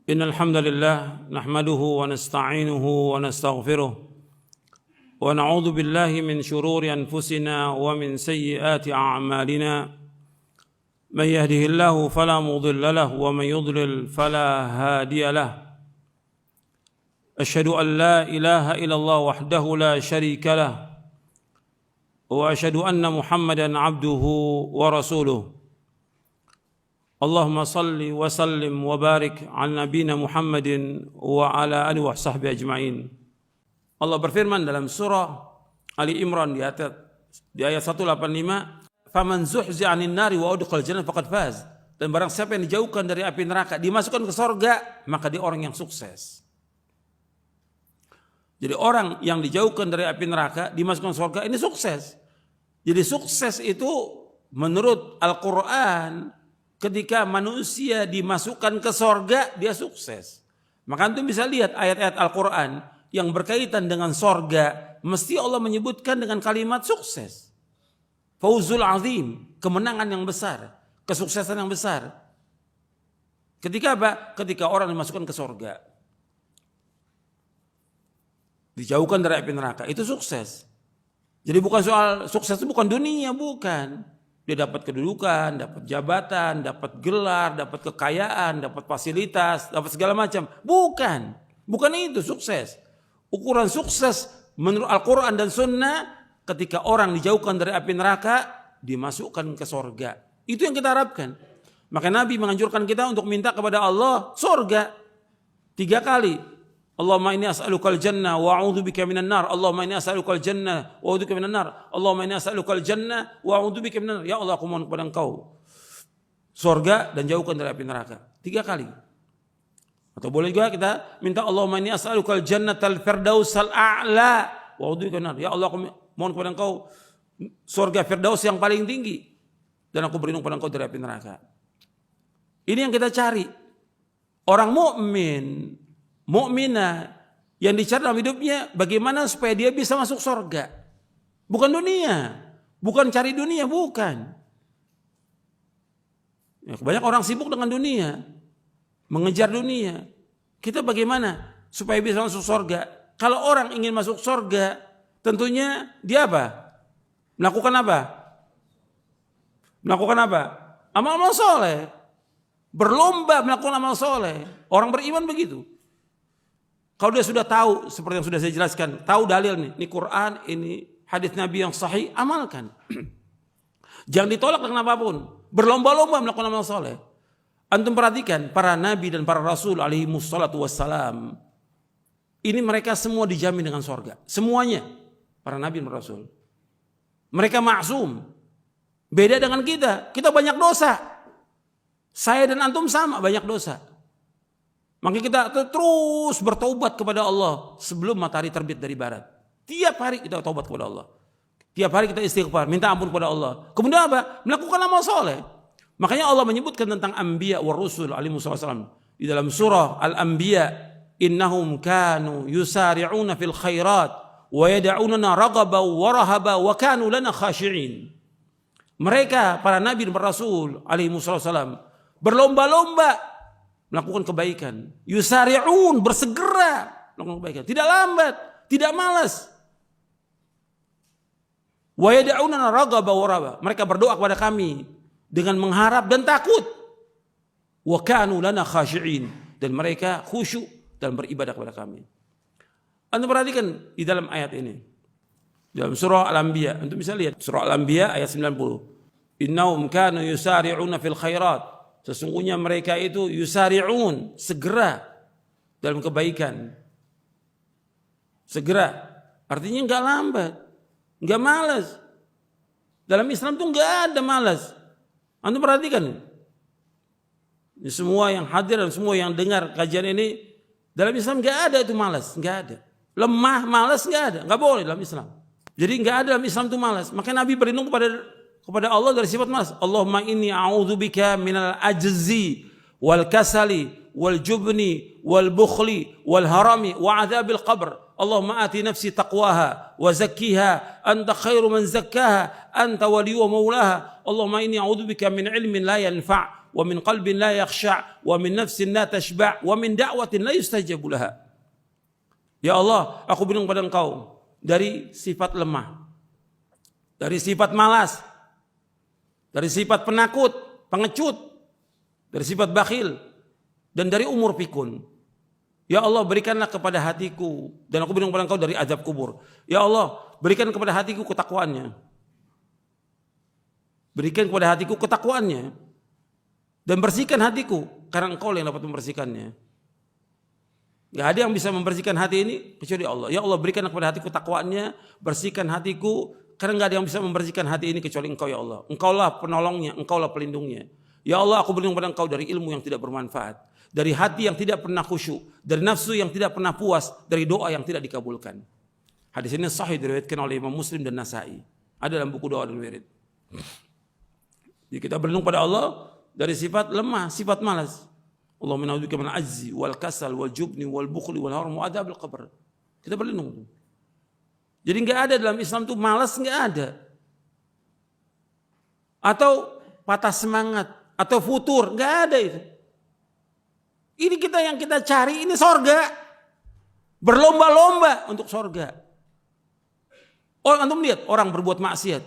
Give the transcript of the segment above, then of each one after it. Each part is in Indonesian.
إن الحمد لله نحمده ونستعينه ونستغفره ونعوذ بالله من شرور أنفسنا ومن سيئات أعمالنا من يهده الله فلا مضل له ومن يضلل فلا هادي له أشهد أن لا إله إلا الله وحده لا شريك له وأشهد أن محمدا عبده ورسوله اللهم صل وسلم وبارك على نبينا محمد وعلى آله وصحبه أجمعين. Allah berfirman dalam surah Ali Imran di ayat 185, "Faman zuhzi'a 'anil nari wa udkhila jannah faqad faz." Dan barang siapa yang dijauhkan dari api neraka, dimasukkan ke surga, maka dia orang yang sukses. Jadi orang yang dijauhkan dari api neraka, dimasukkan ke surga, ini sukses. Jadi sukses itu menurut Al-Quran, ketika manusia dimasukkan ke sorga, dia sukses. Maka antum bisa lihat ayat-ayat Al-Quran yang berkaitan dengan sorga, mesti Allah menyebutkan dengan kalimat sukses. Fauzul azim, kemenangan yang besar, kesuksesan yang besar. Ketika apa? Ketika orang dimasukkan ke sorga, dijauhkan dari api neraka, itu sukses. Jadi bukan soal sukses itu bukan dunia, bukan. Dia dapat kedudukan, dapat jabatan, dapat gelar, dapat kekayaan, dapat fasilitas, dapat segala macam. Bukan itu sukses. Ukuran sukses menurut Al-Quran dan Sunnah, ketika orang dijauhkan dari api neraka, dimasukkan ke sorga. Itu yang kita harapkan. Maka Nabi menganjurkan kita untuk minta kepada Allah sorga 3 kali. Allahumma inni as'alukal jannah wa a'udzubika minan nar. Allahumma inni as'alukal jannah wa a'udzubika minan nar. Allahumma inni as'alukal jannah wa a'udzubika minan nar. Ya Allah, aku mohon kepada Engkau surga dan jauhkan dari api neraka. 3 kali. Atau boleh juga kita minta Allahumma inni as'alukal jannatal firdausal a'la wa a'udzubika minan nar. Ya Allah, aku mohon kepada Engkau surga firdaus yang paling tinggi dan aku berlindung kepada Engkau dari api neraka. Ini yang kita cari. Orang mukminah yang dicari dalam hidupnya bagaimana supaya dia bisa masuk surga. Bukan dunia, bukan cari dunia, bukan. Ya, banyak orang sibuk dengan dunia, mengejar dunia. Kita bagaimana supaya bisa masuk surga? Kalau orang ingin masuk surga, tentunya dia apa? Melakukan apa? Amal-amal soleh. Berlomba melakukan amal soleh. Orang beriman begitu. Kalau dia sudah tahu, seperti yang sudah saya jelaskan, tahu dalil nih, ini Quran, ini hadis Nabi yang sahih, amalkan. Jangan ditolak dengan apapun. Berlomba-lomba melakukan amal soleh. Antum perhatikan, para nabi dan para rasul alaihi wassalatu wassalam, ini mereka semua dijamin dengan surga. Semuanya, para nabi dan rasul. Mereka maksum. Beda dengan kita banyak dosa. Saya dan antum sama, banyak dosa. Maka kita terus bertaubat kepada Allah sebelum matahari terbit dari barat. Tiap hari kita taubat kepada Allah. Tiap hari kita istighfar, minta ampun kepada Allah. Kemudian apa? Melakukan amal soleh. Makanya Allah menyebutkan tentang anbiya wa rusul alaihi wasallam di dalam surah Al-Anbiya, innahum kanu yusari'una fil khairat wa yad'unana raghaban wa rahaba wa kanu lana khashi'in. Mereka para nabi dan para rasul alaihi wasallam berlomba-lomba melakukan kebaikan. Yusari'un, bersegera melakukan kebaikan. Tidak lambat, tidak malas. Wa yad'unana raghaba wa rahaba. Mereka berdoa kepada kami dengan mengharap dan takut. Wa kanu lana khashi'in. Dan mereka khusyuk dan beribadah kepada kami. Anda perhatikan di dalam ayat ini. Dalam surah Al-Anbiya, Anda bisa lihat surah Al-Anbiya ayat 90. Innahum kanu yusari'una fil khairat. Sesungguhnya mereka itu yusari'un, segera dalam kebaikan. Segera, artinya enggak lambat, enggak malas. Dalam Islam itu enggak ada malas. Anda perhatikan. Ini semua yang hadir dan semua yang dengar kajian ini, dalam Islam enggak ada itu malas, enggak ada. Lemah, malas enggak ada, enggak boleh dalam Islam. Jadi enggak ada dalam Islam itu malas. Maka Nabi berlindung kepada Allah dari sifat malas. Allahumma inni a'udzubika minal ajzi wal kasali wal jubni wal bukhli wal harami wa adzabil qabr. Allahumma ati nafsi taqwaha wa zakkiha anta khairu man zakkaha anta waliyyu wa maulaha. Allahumma inni a'udzubika min ilmin la yanfa' wa min qalbin la yakhsha', wa min nafsin la tashba', wa min da'watin la yustajabu laha. Ya Allah, aku berlindung pada Engkau dari sifat lemah, dari sifat malas, dari sifat penakut, pengecut, dari sifat bakhil, dan dari umur pikun. Ya Allah, berikanlah kepada hatiku, dan aku berlindung pada Engkau dari azab kubur. Ya Allah, berikan kepada hatiku ketakwaannya. Berikan kepada hatiku ketakwaannya. Dan bersihkan hatiku, karena Engkau yang dapat membersihkannya. Gak ada yang bisa membersihkan hati ini kecuali Allah. Ya Allah, berikan kepada hatiku ketakwaannya, bersihkan hatiku, karena gak ada yang bisa membersihkan hati ini kecuali Engkau ya Allah. Engkaulah penolongnya, Engkaulah pelindungnya. Ya Allah, aku berlindung pada Engkau dari ilmu yang tidak bermanfaat, dari hati yang tidak pernah khusyuk, dari nafsu yang tidak pernah puas, dari doa yang tidak dikabulkan. Hadis ini sahih diriwayatkan oleh Imam Muslim dan Nasa'i. Ada dalam buku doa dan wirid. Jadi kita berlindung pada Allah dari sifat lemah, sifat malas. Allahumma na'udzubika min ajzi wal kasal wal jubni wal bukhli wal haram wa adzabil qabr. Kita berlindung. Jadi enggak ada dalam Islam itu malas, enggak ada. Atau patah semangat atau futur, enggak ada itu. Ini kita yang kita cari, ini sorga. Berlomba-lomba untuk sorga. Antum lihat orang berbuat maksiat,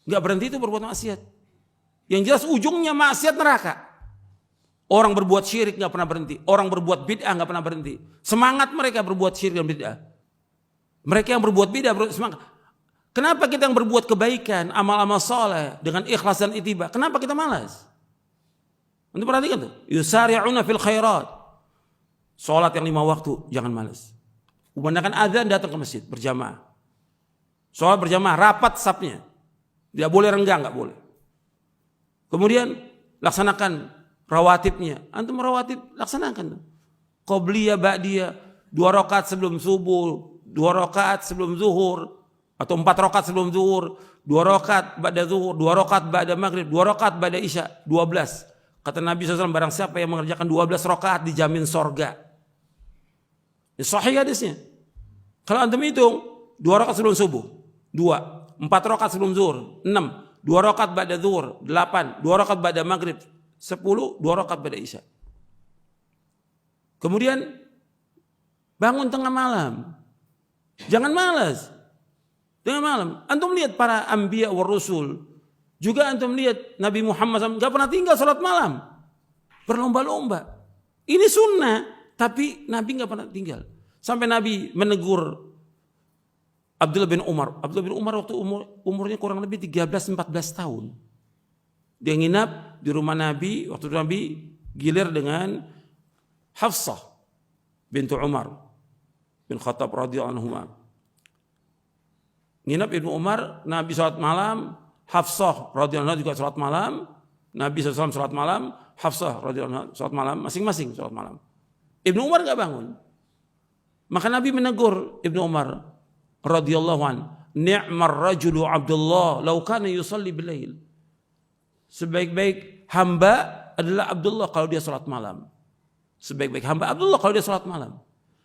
enggak berhenti itu berbuat maksiat. Yang jelas ujungnya maksiat neraka. Orang berbuat syirik enggak pernah berhenti. Orang berbuat bid'ah enggak pernah berhenti. Semangat mereka berbuat syirik dan bid'ah. Mereka yang berbuat bid'ah semangat. Kenapa kita yang berbuat kebaikan, amal-amal soleh dengan ikhlas dan ittiba, kenapa kita malas? Untuk perhatikan tuh, yusari'una fil khairat. Salat yang 5 waktu jangan malas. Kumandangkan azan datang ke masjid berjamaah. Salat berjamaah, rapat safnya. Tidak boleh renggang, enggak boleh. Kemudian laksanakan rawatibnya. Antum rawatib laksanakan. Qobliyah, ba'diyah, 2 rakaat sebelum subuh, 2 rakaat sebelum zuhur, atau 4 rakaat sebelum zuhur, 2 rakaat ba'da zuhur, 2 rakaat ba'da maghrib, 2 rakaat ba'da isya, 12. Kata Nabi SAW, barang siapa yang mengerjakan 12 rakaat dijamin sorga. Ini sahih hadisnya. Kalau antum hitung, 2 rakaat sebelum subuh, 2, 4 rakaat sebelum zuhur, 6, 2 rakaat ba'da zuhur, 8, 2 rakaat ba'da maghrib, 10, 2 rakaat ba'da isya. Kemudian bangun tengah malam. Jangan malas. Tengah malam. Antum lihat para anbiya wa rasul. Juga antum lihat Nabi Muhammad SAW gak pernah tinggal salat malam. Berlomba-lomba. Ini sunnah. Tapi Nabi gak pernah tinggal. Sampai Nabi menegur Abdullah bin Umar. Abdullah bin Umar waktu umurnya kurang lebih 13-14 tahun. Dia nginap di rumah Nabi. Waktu Nabi gilir dengan Hafsah bintu Umar bin Khattab radhiyallahu anhu. Nginap Ibnu Umar, Nabi salat malam, Hafsah radhiyallahu anha juga salat malam, Nabi SAW salat malam, Hafsah radhiyallahu anha salat malam, masing-masing salat malam. Ibnu Umar enggak bangun. Maka Nabi menegur Ibnu Umar radhiyallahu anhu, "Ni'mar rajulu Abdullah law kana yusalli bilail." Sebaik-baik hamba adalah Abdullah kalau dia salat malam. Sebaik-baik hamba Abdullah kalau dia salat malam.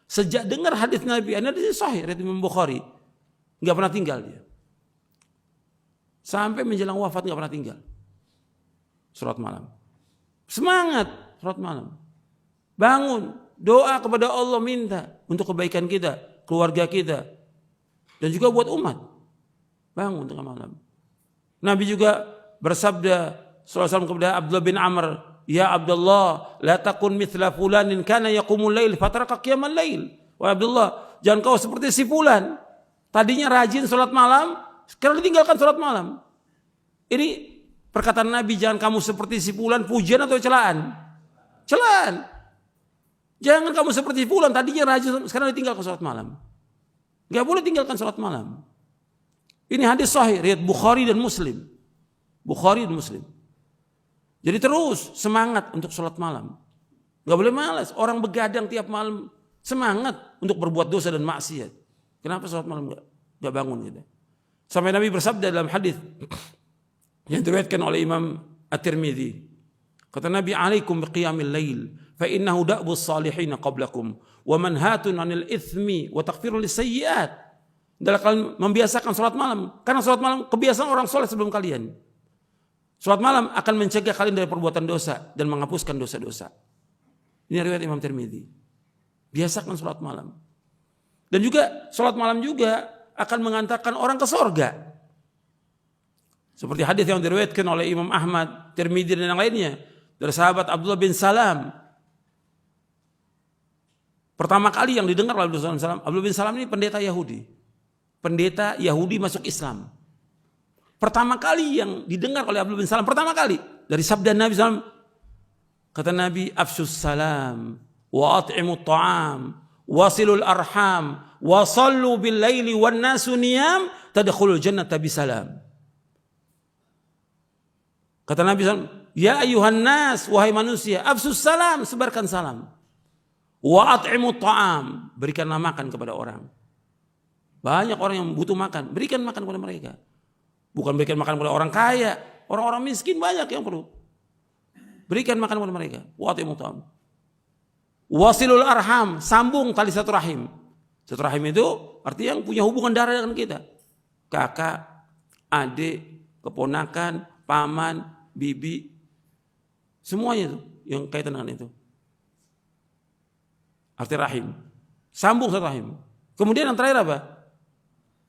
Sejak dengar hadis Nabi, ini hadis sahih riwayat Imam Bukhari, enggak pernah tinggal dia. Sampai menjelang wafat enggak pernah tinggal. Salat malam. Semangat salat malam. Bangun, doa kepada Allah, minta untuk kebaikan kita, keluarga kita, dan juga buat umat. Bangun tengah malam. Nabi juga bersabda sallallahu alaihi wasallam kepada Abdullah bin Amr, "Ya Abdullah, la takun mithla fulanin kana yaqumul lail fataraka qiyamal lail." Wahai Abdullah, jangan kau seperti si fulan. Tadinya rajin salat malam, sekarang ditinggalkan salat malam. Ini perkataan Nabi, jangan kamu seperti si fulan, pujian atau celaan? Celaan. Jangan kamu seperti fulan, tadinya rajin, sekarang ditinggalkan salat malam. Enggak boleh tinggalkan salat malam. Ini hadis sahih riwayat Bukhari dan Muslim. Bukhari dan Muslim. Jadi terus semangat untuk sholat malam. Gak boleh malas. Orang begadang tiap malam semangat untuk berbuat dosa dan maksiat. Kenapa sholat malam gak bangun gitu? Sampai Nabi bersabda dalam hadis yang diriwayatkan oleh Imam At-Tirmidzi. Kata Nabi, "Alaikum biqiyamil lail, fa innahu da'bus salihin qablakum, wa manhatun 'anil itsmi wa taghfirun lisayyi'at." Adalah kalian membiasakan sholat malam, karena sholat malam kebiasaan orang soleh sebelum kalian. Salat malam akan mencegah kalian dari perbuatan dosa dan menghapuskan dosa-dosa. Ini riwayat Imam Tirmidzi. Biasakan salat malam. Dan juga salat malam juga akan mengantarkan orang ke surga. Seperti hadis yang diriwayatkan oleh Imam Ahmad, Tirmidzi dan yang lainnya dari sahabat Abdullah bin Salam. Pertama kali yang didengar oleh Abdullah bin Salam ini pendeta Yahudi. Pendeta Yahudi masuk Islam. Pertama kali yang didengar oleh Abdullah bin Salam, pertama kali dari sabda Nabi SAW, kata Nabi, afsus salam, wa at'imut ta'am, wasilul arham, wa sallu bil laili wan nasu niyam, tadkhulul jannata bisalam. Kata Nabi SAW, ya ayuhan nas, wahai manusia, afsus salam, sebarkan salam. Wa at'imut ta'am, berikanlah makan kepada orang. Banyak orang yang butuh makan, berikan makan kepada mereka. Bukan berikan makan kepada orang kaya, orang-orang miskin banyak yang perlu. Berikan makan kepada mereka. Wa at'imut ta'am. Wasilul arham, sambung tali satu rahim. Satu rahim itu artinya yang punya hubungan darah dengan kita. Kakak, adik, keponakan, paman, bibi, semuanya itu yang kaitan dengan itu. Arti rahim. Sambung satu rahim. Kemudian yang terakhir apa?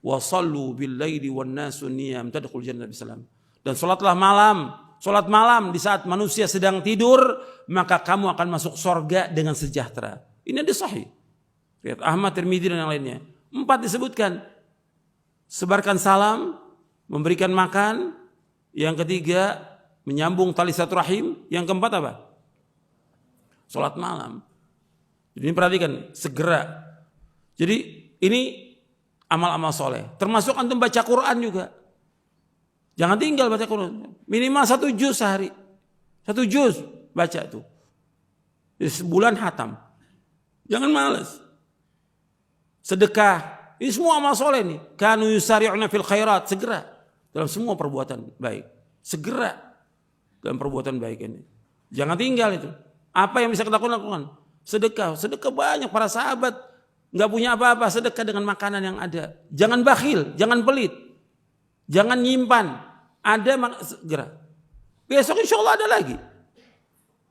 Wa sallu bil laili wan nasu niyam tadkhul jannata bisalam. Dan salatlah malam, salat malam di saat manusia sedang tidur, maka kamu akan masuk surga dengan sejahtera. Ini hadis sahih. Riwayat Ahmad, Tirmidzi dan yang lainnya. 4 disebutkan. Sebarkan salam, memberikan makan, yang ketiga menyambung tali satu rahim, yang keempat apa? Salat malam. Jadi ini perhatikan, segera. Jadi ini amal-amal soleh. Termasuk antum baca Quran juga. Jangan tinggal baca Quran. Minimal 1 juz sehari. 1 juz baca itu. Jadi sebulan hatam. Jangan malas. Sedekah. Ini semua amal soleh nih. Kanu yusari'una fil khairat. Segera. Dalam semua perbuatan baik. Segera. Dalam perbuatan baik ini. Jangan tinggal itu. Apa yang bisa kita lakukan? Sedekah. Sedekah banyak. Para sahabat nggak punya apa-apa, sedekah dengan makanan yang ada. Jangan bakhil, jangan pelit, jangan nyimpan. Ada segera. Besok insya Allah ada lagi.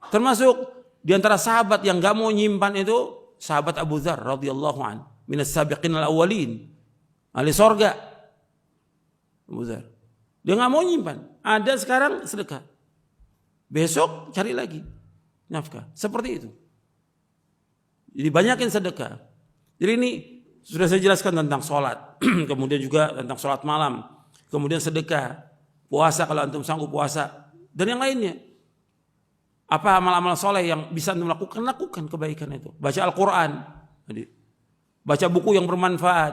Termasuk di antara sahabat yang nggak mau nyimpan itu sahabat Abu Dzar radhiyallahu an, minas sabiqin al-awwalin, ahli sorga. Abu Dzar, dia nggak mau nyimpan. Ada sekarang sedekah. Besok cari lagi nafkah. Seperti itu. Jadi banyakin sedekah. Jadi ini sudah saya jelaskan tentang sholat, kemudian juga tentang sholat malam, kemudian sedekah, puasa kalau antum sanggup puasa, dan yang lainnya. Apa amal-amal soleh yang bisa antum lakukan? Lakukan kebaikan itu. Baca Al-Quran, baca buku yang bermanfaat.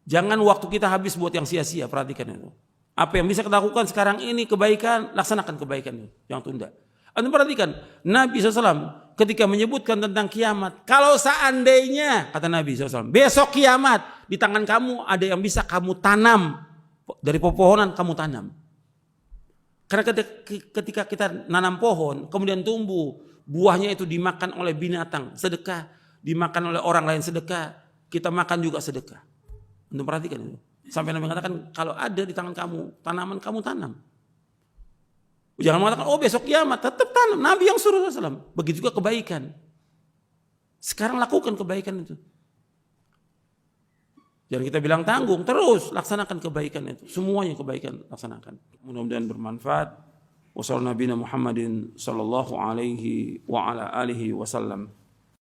Jangan waktu kita habis buat yang sia-sia, perhatikan itu. Apa yang bisa kita lakukan sekarang ini kebaikan, laksanakan kebaikan itu, yang tunda. Antum perhatikan, Nabi SAW ketika menyebutkan tentang kiamat, kalau seandainya, kata Nabi SAW, besok kiamat, di tangan kamu ada yang bisa kamu tanam, dari pepohonan kamu tanam. Karena ketika kita nanam pohon, kemudian tumbuh, buahnya itu dimakan oleh binatang, sedekah, dimakan oleh orang lain sedekah, kita makan juga sedekah. Untuk perhatikan itu. Sampai Nabi mengatakan, kalau ada di tangan kamu, tanaman kamu tanam. Jangan mengatakan, oh besok kiamat, tetap tanam. Nabi yang suruh SAW. Begitu juga kebaikan. Sekarang lakukan kebaikan itu. Jangan kita bilang tanggung, terus laksanakan kebaikan itu. Semuanya kebaikan laksanakan. Mudah-mudahan bermanfaat. Wassalamualaikum warahmatullahi wabarakatuh.